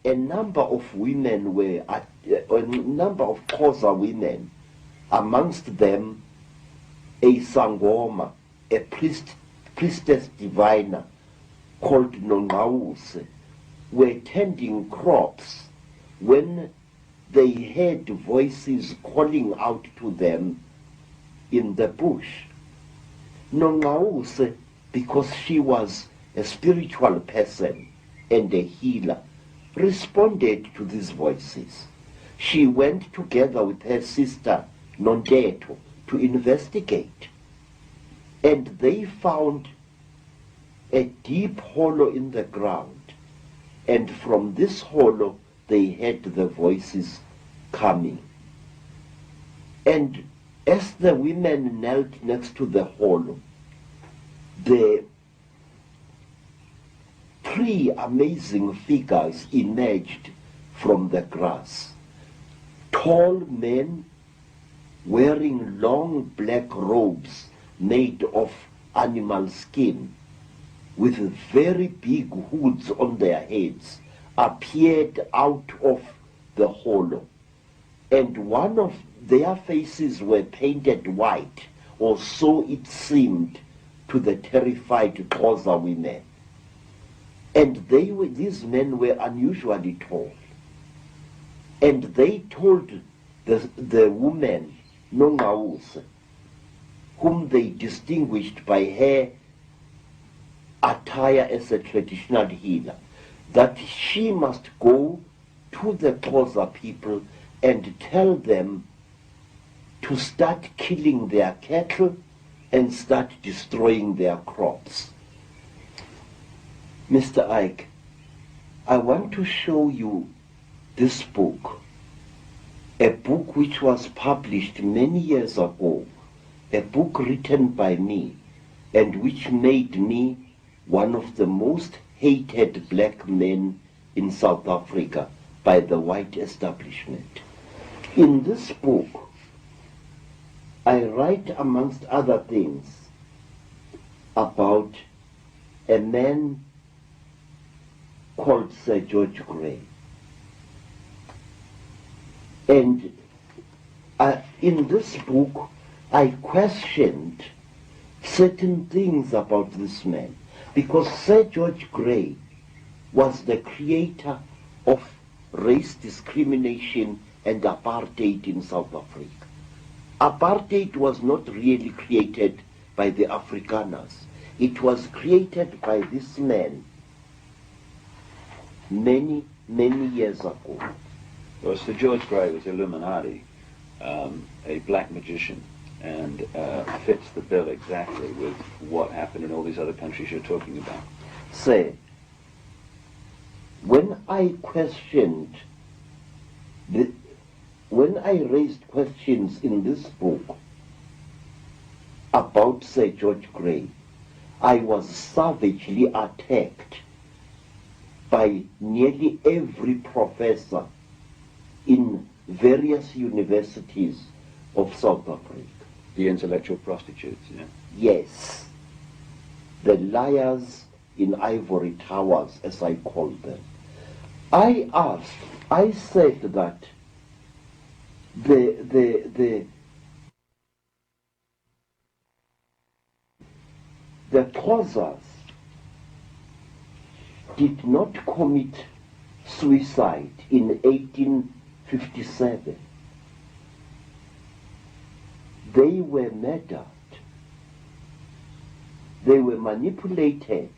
a number of women were, a number of Xhosa women, amongst them a Sangoma, a priestess diviner called Nongawuse, were tending crops when they heard voices calling out to them in the bush. Nongawuse, because she was a spiritual person and a healer, responded to these voices. She went together with her sister Nondeto to investigate, and they found a deep hollow in the ground, and from this hollow they heard the voices coming. And as the women knelt next to the hollow, the three amazing figures emerged from the grass. Tall men wearing long black robes made of animal skin, with very big hoods on their heads, appeared out of the hollow. And one of their faces were painted white, or so it seemed to the terrified Xhosa women. And these men were unusually tall. And they told the woman, Nongawuse, whom they distinguished by her attire as a traditional healer, that she must go to the Xhosa people and tell them to start killing their cattle and start destroying their crops. Mr. Ike, I want to show you this book, a book which was published many years ago, a book written by me, and which made me one of the most hated black men in South Africa by the white establishment. In this book, I write, amongst other things, about a man called Sir George Grey. And in this book, I questioned certain things about this man, because Sir George Grey was the creator of race discrimination and apartheid in South Africa. Apartheid was not really created by the Afrikaners. It was created by this man many, many years ago. Well, Sir George Grey was Illuminati, a black magician, and fits the bill exactly with what happened in all these other countries you're talking about. Say, when I questioned, when I raised questions in this book about Sir George Grey, I was savagely attacked by nearly every professor in various universities of South Africa. The intellectual prostitutes, yeah? Yes. The liars in ivory towers, as I call them. I said that the Xhosas did not commit suicide in 1857. They were murdered. They were manipulated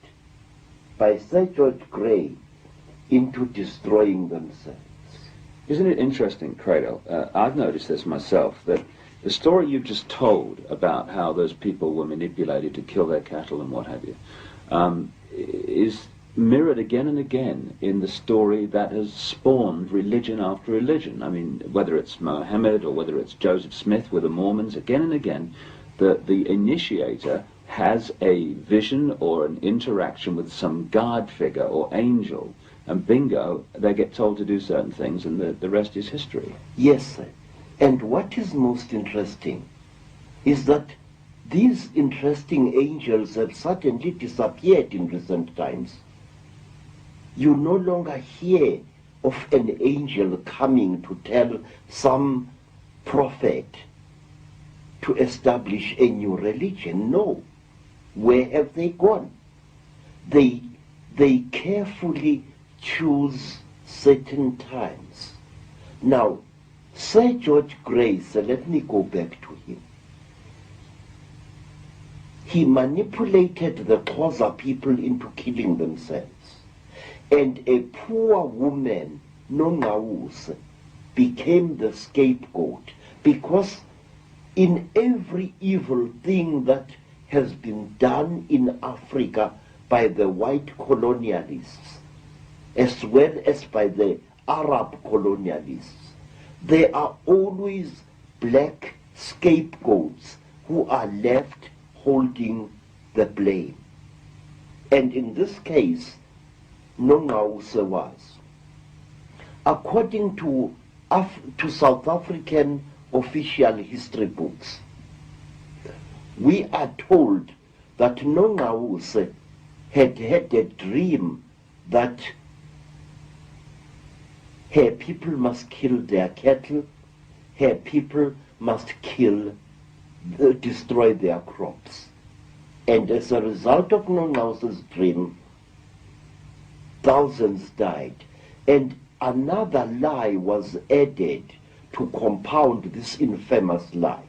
by Sir George Grey into destroying themselves. Isn't it interesting, Credo? I've noticed this myself, that the story you've just told about how those people were manipulated to kill their cattle and what have you, is mirrored again and again in the story that has spawned religion after religion. I mean, whether it's Mohammed or whether it's Joseph Smith with the Mormons, again and again, the initiator has a vision or an interaction with some guard figure or angel, and bingo, they get told to do certain things, and the rest is history. Yes, sir. And what is most interesting is that these interesting angels have suddenly disappeared in recent times. You no longer hear of an angel coming to tell some prophet to establish a new religion. No. Where have they gone? They carefully choose certain times. Now, Sir George Grace, let me go back to him. He manipulated the Xhosa people into killing themselves. And a poor woman, Nongawuse, became the scapegoat, because in every evil thing that has been done in Africa by the white colonialists, as well as by the Arab colonialists, there are always black scapegoats who are left holding the blame. And in this case, Nongawuse was. According to South African official history books, we are told that Nongawuse had had a dream that her people must kill their cattle, her people must destroy their crops. And as a result of Nongawuse's dream, thousands died. And another lie was added to compound this infamous lie.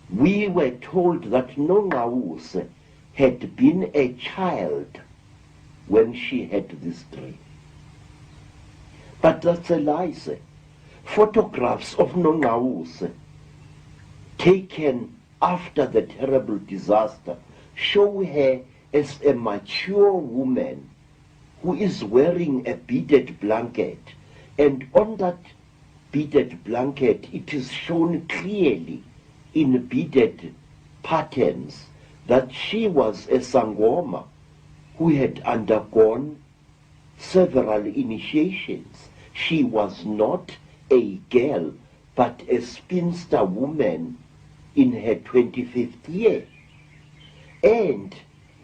We were told that Nongawuse had been a child when she had this dream. But that's a lie, sir. Photographs of Nongawuse taken after the terrible disaster show her as a mature woman who is wearing a beaded blanket, and on that beaded blanket it is shown clearly in beaded patterns that she was a Sangoma who had undergone several initiations. She was not a girl, but a spinster woman in her 25th year. And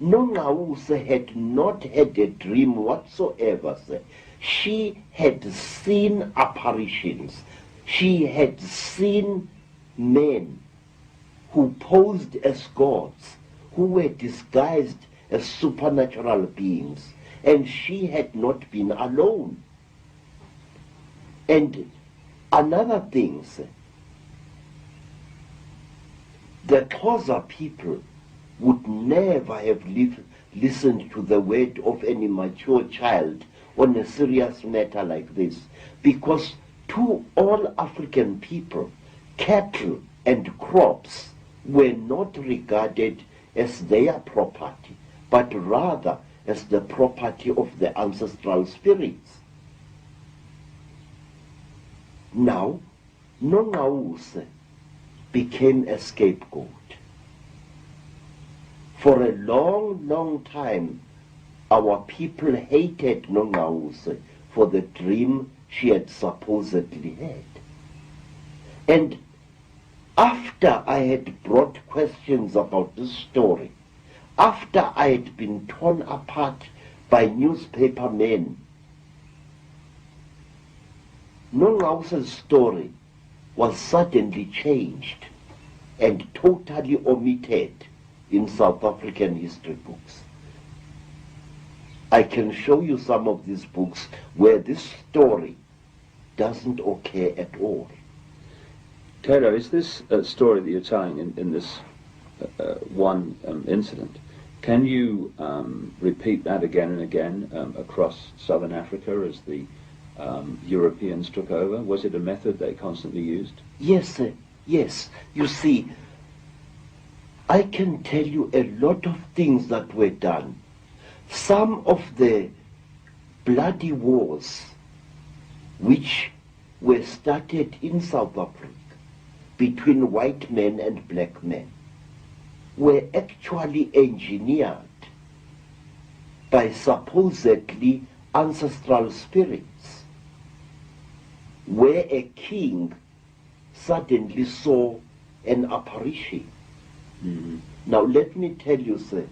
Nongawuse had not had a dream whatsoever, sir. She had seen apparitions. She had seen men who posed as gods, who were disguised as supernatural beings, and she had not been alone. And another thing, sir, the Xhosa people would never have listened to the word of any mature child on a serious matter like this, because to all African people, cattle and crops were not regarded as their property, but rather as the property of the ancestral spirits. Now, Nongawuse became a scapegoat. For a long, long time, our people hated Nongawuse for the dream she had supposedly had. And after I had brought questions about this story, after I had been torn apart by newspaper men, Nongawuse's story was suddenly changed and totally omitted in South African history books. I can show you some of these books where this story doesn't occur at all. Taylor, is this story that you're telling in this one incident, can you repeat that again and again across southern Africa as the Europeans took over? Was it a method they constantly used? Yes, sir. Yes. You see, I can tell you a lot of things that were done. Some of the bloody wars which were started in South Africa between white men and black men were actually engineered by supposedly ancestral spirits, where a king suddenly saw an apparition. Mm-hmm. Now let me tell you, sir,